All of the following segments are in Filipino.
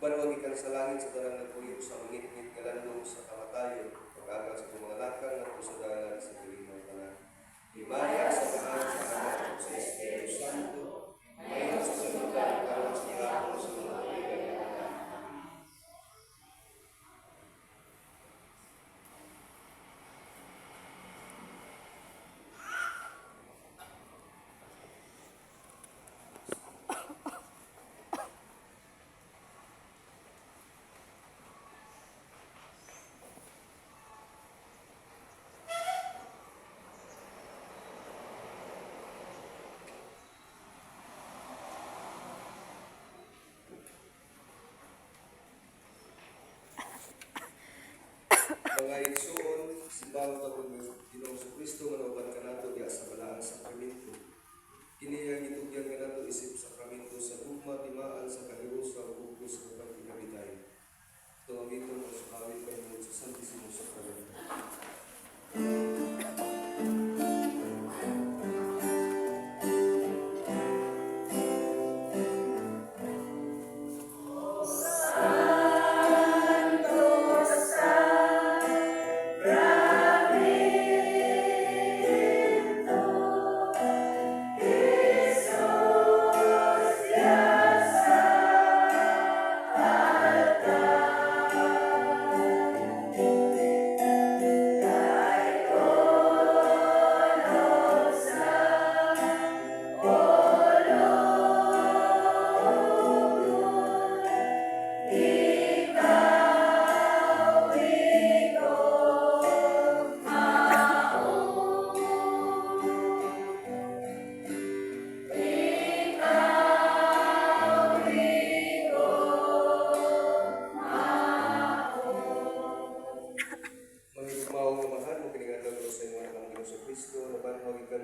Banawag ikan sa langit sa tanang nagpuyo sa mangit-ngit kalandong sa kamatayon, pag-agal sa mga lakang at pusadalan sa pilinaw tanan. Himaya sa tanan sa anak sa Espiritu Santo, ngayon sa salutan karon sa gihapon sa mga kaibigan. Mga igsoon, simbahan ka kung Ginoong Kristo nga nauban ka nato diya sa balaang sakramento. Kini ang itugyan ka nato isip sakramento sa ugma timaan sa kahirusa ug sa pagkinabiday. Tumagiton mo sa awit kayo sa Santisimo Sakramento.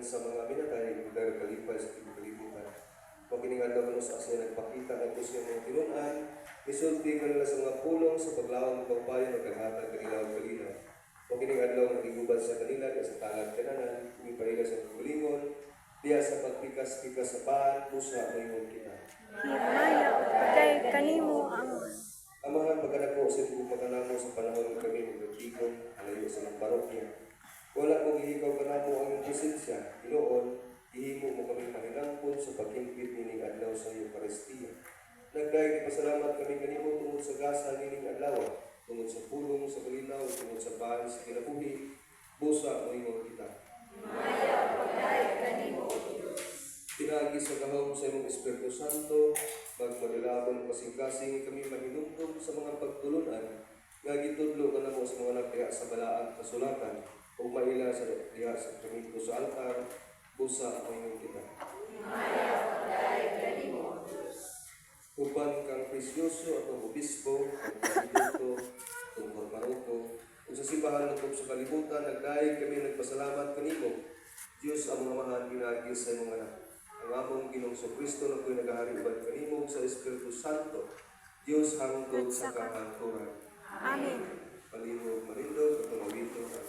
Sa mga minatay, dahil kalipay sa kalibutan. Kung kiningadlaw mo sa asya nagpakita na ito siya mga tinunan, isulti ka nila sa mga pulong sa paglawang pagpapayan o kaghatag kanila o kalina. Kung kiningadlaw nagigubad sa kanila sa talag kananan, umiparila sa pagbulingon, diya sa pagpikas-pikas sa paan, pusa, mayroon kita. Himaya, patay kanimo ang Amahan pagkanako sa ito pagkanamo sa panahon kami magigong halayo sa mga parokya. Wala kong ihikaw ka na mo ang presensya, Ginoon, ihimo mo kami panginangkon sa paghimpit nining adlaw sa Eucharistia. Nagdahil ipasalamat kami kanimo tungod sa gasa nining adlaw, tungod sa pulong sa kalinaw, tungod sa bahan sa kinabuhi, busa o ingon kita. Himaya, patay kanimo. Pinagi sa gahom sa imong Espiritu Santo, magmadalabon kasing-kasing kami mahinumdum sa mga pagtulunan, nga gitudlo ka na mo sa mga nagkaya sa balaang kasulatan, o maila sa diha sa kamito sa altar, busa o ingon kita. Himaya, patay kanimo. Upan kang presyoso at ang obispo, ang pagkiluto, ang kormaruto, kung sa simbahan ng sa kalibutan, nagdahil kami nagpasalamat kanimo, Diyos ang mga mahal ginagi sa imong anak. Ang among Ginoong Kristo na ko'y nagahari ubad kanimo sa Espiritu Santo, Diyos hangtod sa kahangturan. Amen. Palihog marindog at tumawito at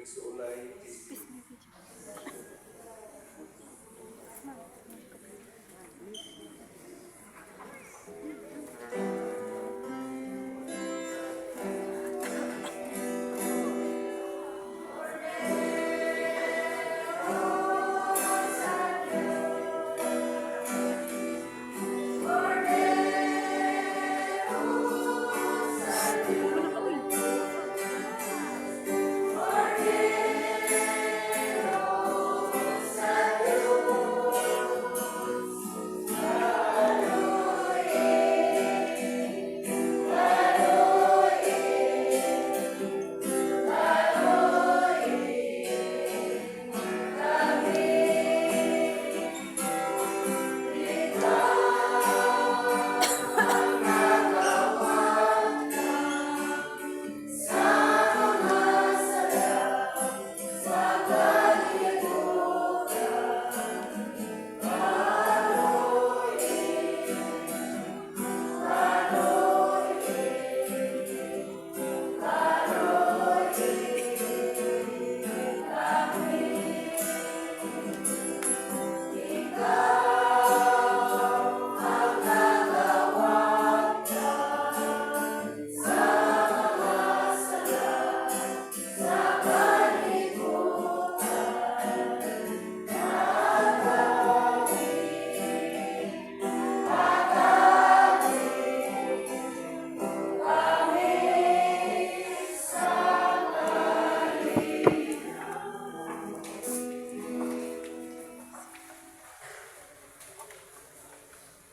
igsuulay isip.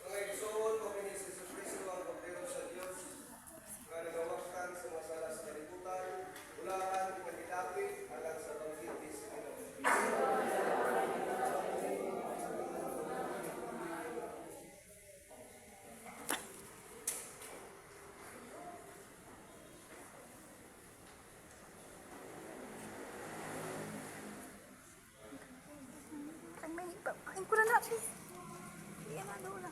Mga igsoon, pagkinig sa Jesucristo ang pagdero sa Diyos, nga nagawaktan sa masala sa kalibutan, ulaan o kanilapit alang sa bangkit sa Ginoo. Ang kurang na, please. Iyan na doon.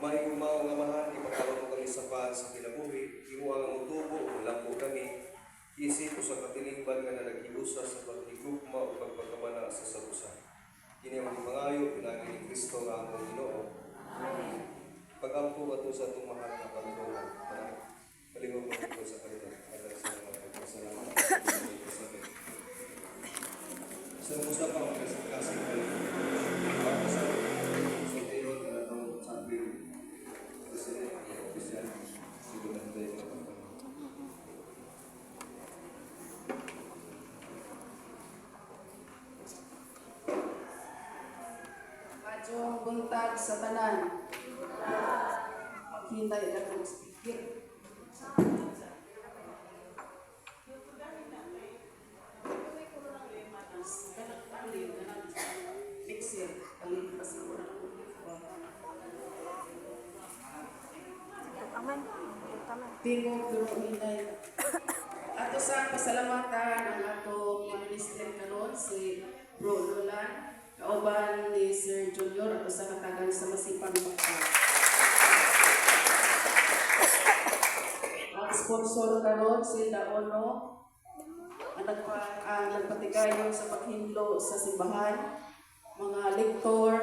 Mahigumao nga mahal, ipagkaroon mo kami sa paan sa kinabuhi, imo ang utubo, malampo kami, isip o sa katilingban nga na nag-iusa sa paghigugma o pagpagkamana sa sabusan. Kini ang mangayo, pinagi ni Kristo nga ang Ginoo. Pag-ampo ka to sa itong mahal na pagkaroon. Palingog mo ito sa kalitan. Alam sa mga pagpasalamat. Sa musa pa, magkasing-kasing kayo. Adjong buntag sa tanan. Maghintay na kong speaker. Amen. Amen. Tingog durong hinay. Ato sa pasalamatan ang atong minister karon si Bro Lolan. Kauban ni Sir Junior ato sa katagan sa masipang bakta. Ang sponsor karon si Daono ang nagpatigayon sa paghinlo sa simbahan, mga lektor,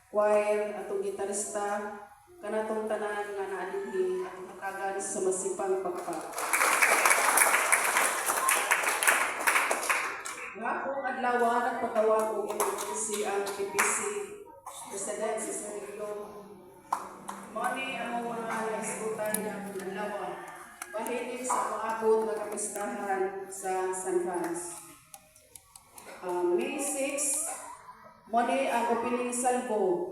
choir, atong gitarista, kanatong tanan nga naadili atong katagan sa masipang bakta. Nga pong adlaw nagpatawag og emergency ang PPC President si Sir Lilo. Mani ang mga naiskutan ng adlaw. Bahinig sa maabot na kapistahan sa San Franz. May 6, mani ang opening salvo.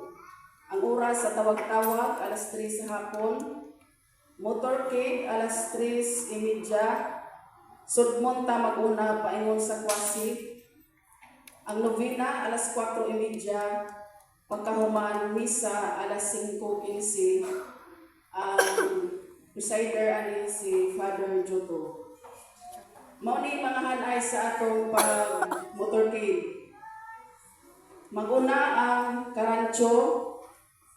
Ang oras sa tawag-tawag, alas 3 sa hapon. Motorcade, alas 3:30. Sudmonta mag-una, paingon sa Kwasi. Ang novena, alas 4:30. Pagkahuman, misa, alas 5:15. Ang presider ani si Father Joto. Mauni mga hanay sa atong pag-motorcade. Mag-una ang karancho,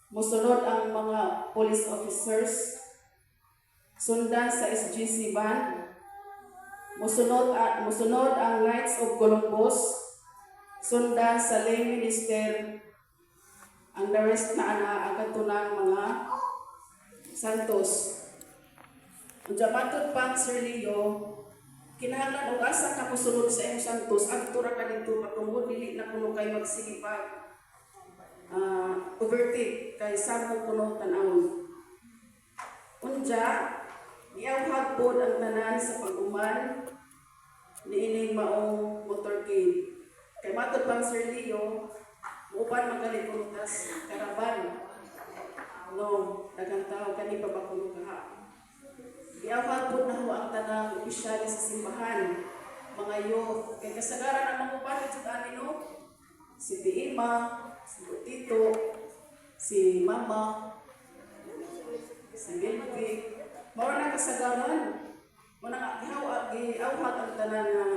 musunod ang mga police officers, sundan sa SGC band, musunod ang Knights of Columbus, sundan sa lay minister, ang the rest na agatunang mga santos. Ang matod pang Sir Leo, kinahanglan og asa ka musunod sa imong santos, adto ra ka dito patungod dili na kuno kay magsigipag overtake kay samong kuno tan-awon. Unja, niawhag pod ang tanan sa pag-uman niining maong motorcade. Kay matod pang Sir Leo, upan magaling kunutas karaban. No, daghang tao kani pa ba kuno kaha. Giawhag po na ho ang tanang opisyal sa simbahan, mga youth, kay kasagaran ang mga upan sa anino, si Tiima, si Tito, si Mama, si Bilby, mao na kasagaran, mo na giawhag ang tanan na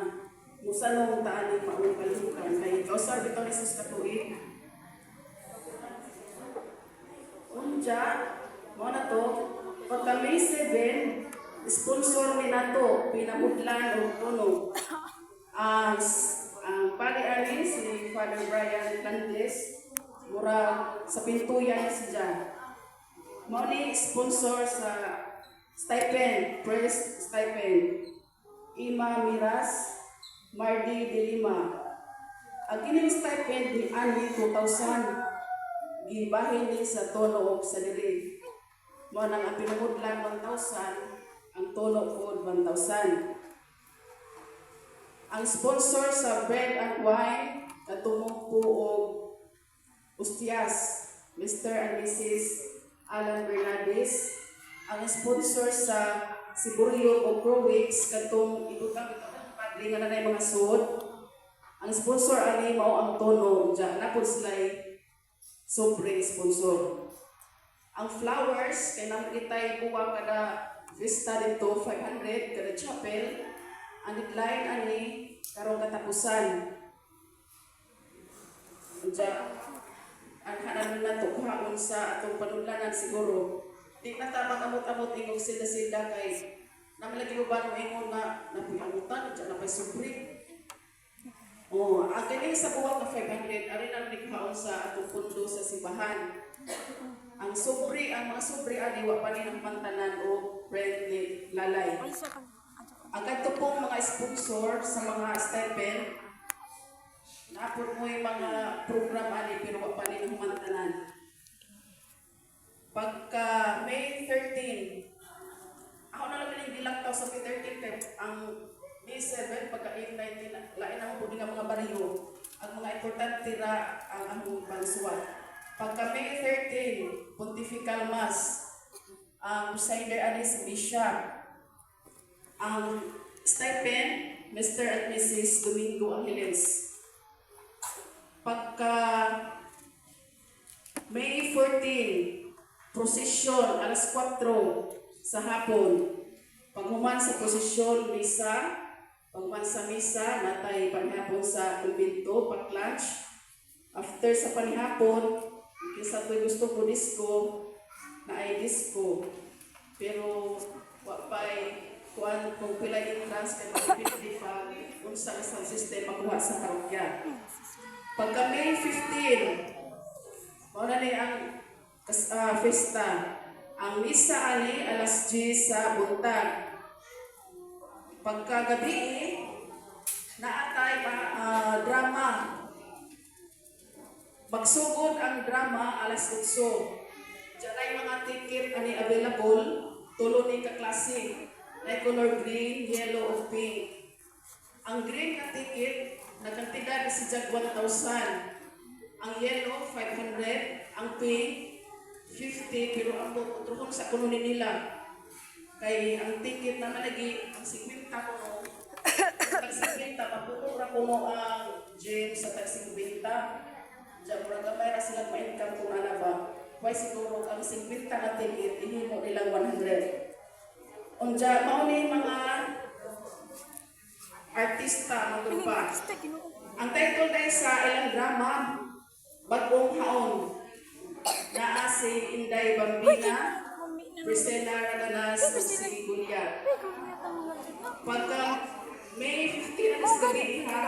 musanong taani maong kalihukan, kay kausar bitaw ni Jesus katuig. Unja, mo na to, pagka May 7, sponsor ni nato pinamudlan og tunog. Ang pag-ani si Father Brian Candes mura sa pintuyan si Jan. Mao ni sponsor sa stipend, praise stipend. Ima Miras, Mardi de Lima. Ang kining stipend ni Ani 2,000 gibahin ni sa tono og sa dili. Mao nang ang pinamudlan 1,000. Ang tono po 1,000. Ang sponsor sa bread and wine katulong po og Ustias, Mr. and Mrs. Alan Bernades. Ang sponsor sa Siburio o Crowix katong ibutang padre nga nanay mga suod. Ang sponsor ani mao ang tono diyan napod sila sobre sponsor. Ang flowers kay nang itay buwa kada Vista dito 500 kada chapel. Ang deadline ani karong katapusan. ang hanan na to kuhaon sa atong panulanan siguro. Di na ta magamot-amot ingog sila kay namalagi mo ba no ingon na napuyamutan dyan na pa'y supri. Ang kini sa buwat na 500 ari na naghaon sa atong pundo sa simbahan. Ang mga supri ani wa pa ni ng pantanan o friendly lalay. Ay, siya pag... Ang ganito pong mga sponsor sa mga stipend, naapot mo yung mga program ani pero wa pa ni ng pantanan. Pagka May 13, ako na lang yung dilaktaw sa May 13 kaya ang May 7, pagka 8, 19, lain ang huli ng mga bariyo. Ang mga importante ra ang among pagsuwat. Pagka May 13, Pontifical Mass, ang presider ani si Bishop. Ang stipend, Mr. and Mrs. Domingo Angeles. Pagka May 14, prosesyon, alas 4 sa hapon. Paghuman sa prosesyon, misa. Paghuman sa misa, natay panihapon sa kumbento, pag-lunch. After sa panihapon, kisa to'y gusto ko disco, na ay disco. Pero, wapay, kung pilay entrance, kaya mag-50 pa, kung sa isang sistema kuha sa parokya. Pagka May 15, mauna ni ang festa. Ang misa ani alas 10 sa buntag. Pagkagabi naatay drama. Magsugod ang drama alas 8. Diyan ay mga ticket ani available. Tulo ni ka klase. May color green, yellow, o pink. Ang green na ticket nagkantidad si jag 1,000. Ang yellow 500, ang pink 50, pero ang tutuhon sa kuno nila. Kay ang ticket na malagi, ang 50 kuno. Ang 50, mapupura kuno ang gym sa tag 50. Diyan, mura gamay na silang ma-income kung ano ba. Kaya siguro ang 50 na ticket, ihimo nilang 100. Unja, mauni mga artista, mga grupa. Ang title dahil sa ilang drama, Bagong Haon. Naa si Inday Bambina, Priscilla Raganas, at si Gulia. Pagka May 15 alas gabi ha,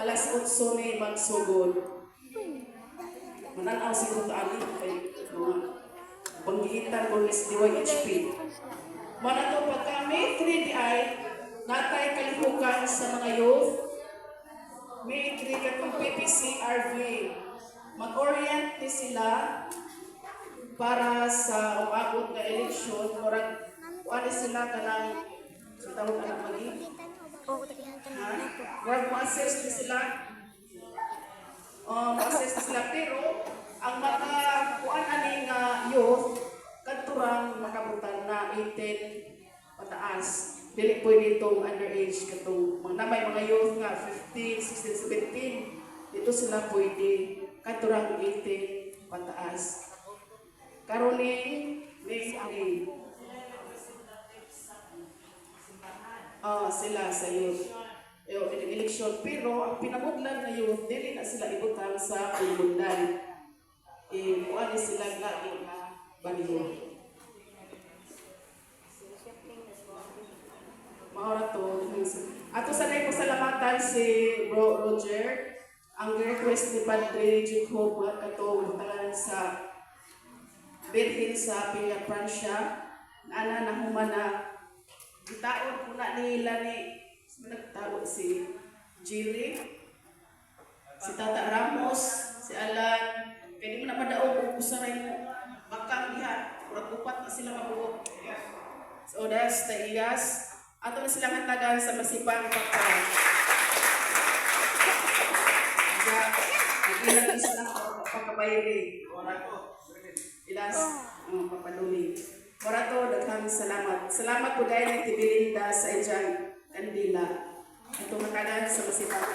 alas 8 may magsugod. Mananaw siguro taali kay mga panggitan ko is DYHP. Manato pagka May 3 di ay natay kalihukan sa mga youth. May 3 katong PPCRV. Mag-orient sila para sa umabot na eleksyon. Murag, wala sila kanang sa tawag anak mali. Murag, ma-assess sila. Ma-assess sila. Pero, ang mga kuan aning youth, kanturang makabutan na 18 pataas. Dili pwede itong underage katong namay mga youth nga 15, 16, 17. Dito sila pwede kanturang 18 pataas. Karoling May sila sa youth. Eleksyon. Pero ang pinamudlan na youth, dili na sila ibutang sa pulmundan. Kuha sila lagi na baliho. Maura to. Ato sanay ko salamatan si Bro Roger. Ang request ni Padre Jacob mga kato butangan sa Birhin sa Villa Francia. Naana na humana. Itaon ko na nila ni nagtawag si Jerry, si Tata Ramos, si Alan. Kaya di mo na madaog kung usaray mo. Bakang diha. Urag upat na sila mabuok. So that's the iyas. Ato na silang hatagan sa masipang pagkain. Ilang isa lang pagkabayari. Ilas, papaduli. Morato, daghang salamat. Salamat po dahil ng Tibilinda sa Ijang Kandila. Ito makanan sa masipang.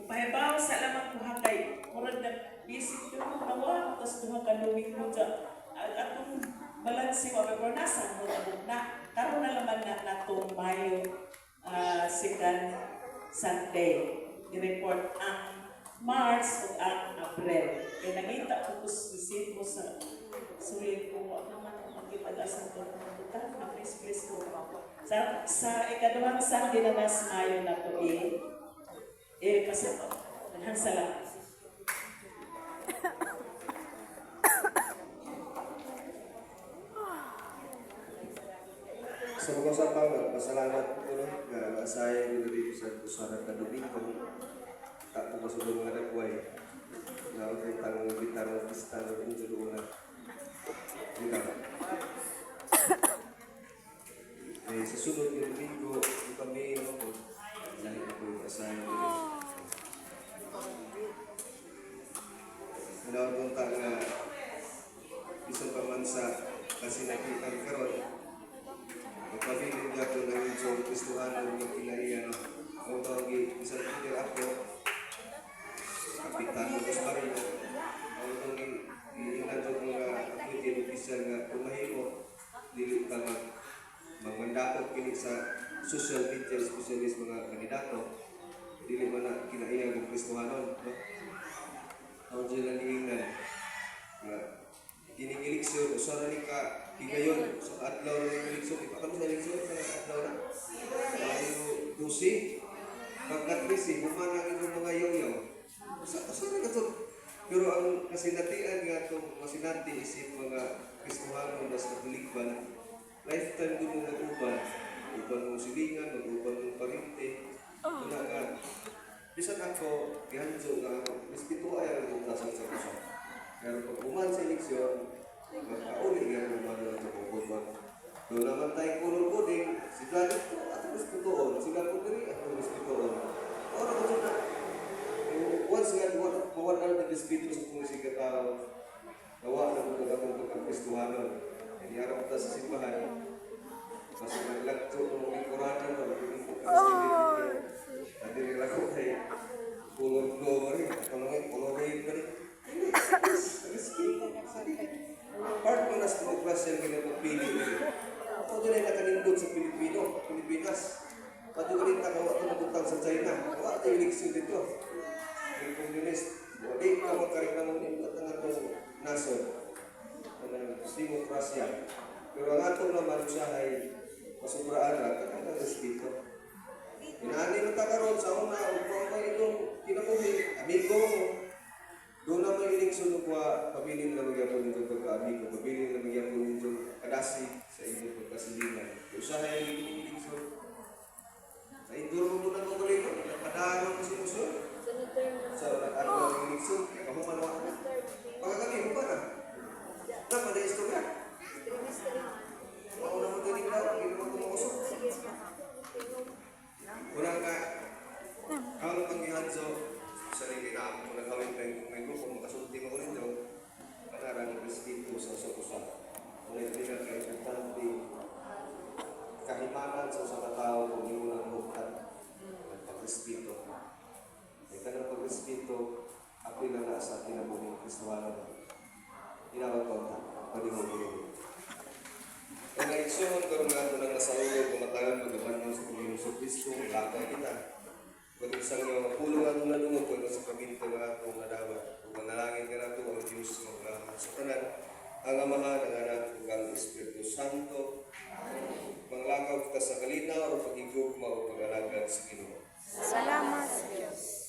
Pahibaw, salamat po hakay. Murag na isip ko mo nawa, tapos tuha ka luming mo dyan. Atong balansi mo, pero nasa mo na. Karoon na second Sunday. I-report ang March ug ang April. Kaya nangita ko kuskusin mo sa sulit ko wa naman ang magipag-asang ko ng buta na please ko. Sa ikaduhang Sunday na mas Mayo na to pasok. Daghang salamat. Sa mga usapan, pasalamat ko na masaya nyo dito sa Kusara ka Domingo. Tak ko masulong nga nagway. Na ako yung tanong bitang pista na rin sa doon na. Dito. Sa sunod yung Domingo, yung kami ako. Lahit ako yung asaya nyo dito. Nalaw ta nga isang pamansa kasi nakita ang karon. Magpabilin niya ko ng inyong Kristuhan ng mga kinaiyan. Kung tawagi, isang leader ako, Kapitan Lucas Marino. Ang itong inadyo mga appointed official nga kumahimo, dili ka magmandakot kini sa social media, especially sa mga kandidato. Dili man na kinaiyan ng Kristuhanon. Ang dyan ang iingan. Kining eleksyon, usaha ni ka higayon sa adlaw ng eleksyon. Ipa kami sa eleksyon sa adlaw na. Mayo 12, pagkat 13, humanang itong mga yoyo. Usaha na ito. Pero ang kasinatian nga itong masinati isip mga Kristuhano na sa Katolikban, lifetime doon mong mag-uban. Uban mong silingan, mag-uban mong parinti. Wala nga. Bisan ako, ihanso na, miskito ay ang utasang sa kusang. Pero pag uman sa eleksyon, magkauli nga kung ano ang pagkukuban. Doon naman tayong kulong-kuling, si Gladys po, at gusto doon. Sila po diri, at gusto doon. Ano ko dyan na? Once nga, mawalan ng despito sa kung si katao, gawa na kung akong pagkakristuhanon. Hindi araw ko sa simbahan. Mas naglagto ng mga kurana no, hindi ko kasi hindi nila ko kay kulong-kulong rin. At mga kulong-kulong rin. Part mo na sa demokrasya ang pinagpapili nila. Ako doon ay nakalindot sa Pilipinas. Pati ko rin nakawa ito nagutang sa China. Wala tayo eleksyon dito. Yung komunist, wala ka makarin na muna yung at ang nason. Demokrasya. Pero ang atong naman siya ay masubraan na kaya respeto. Inaani mo tagaroon sa una, kung may itong kinabuhi, amigo mo. Doon na may eleksyon ng pabilin na magyapon nito pagka-amigo, pabilin na magyapon nito kadasi sa inyong pagkasilingan. Usaha yung eleksyon. Sa induro mo na kung ulit, nagpadaan mo sinusun. Sa ano ng eleksyon, kamuman mo ako. Pagkakali mo pa na. Dapat na istorya. Mauna mo din daw, hindi mo kumakusok. Unang ka, ang pag-ihanso, sarili na ako na gawin may grupo, makasulti mo rin daw, panarang ng Espiritu sa usapusan. Ulit din ang importante, kahimanan sa usa ka tao kung hindi mo lang buktan ng pag-Espiritu. May kanang pag-Espiritu, ako'y lala sa kinabuhi, Kristuhanon. Inawag ko ang pag-ibig. Ang eleksyon, karoon nga ito ng nasa ulo, kumatagan magaman sa Panginoon sa Kristo, lakay kita. Kung isang pulong nga ito na lungod, kung sa kabinto nga ito nadawa, kung manalangin ka na ito, ang Diyos maglaman sa tanan, ang Amahan, ang Anak, ang Espiritu Santo, manglakaw kita sa kalinaw, o pag-igugma, o pag-alagad sa Ginoo. Salamat sa Diyos.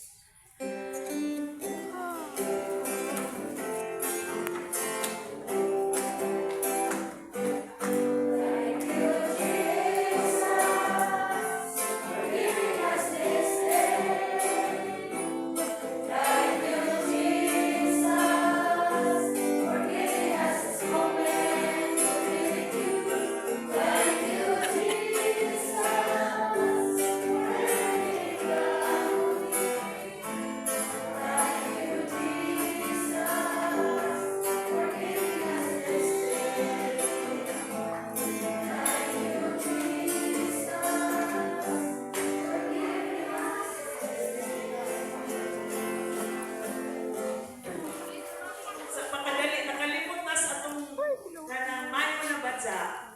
Sa pagkadali, nakalimot na sa atong kanang Mayo na badya.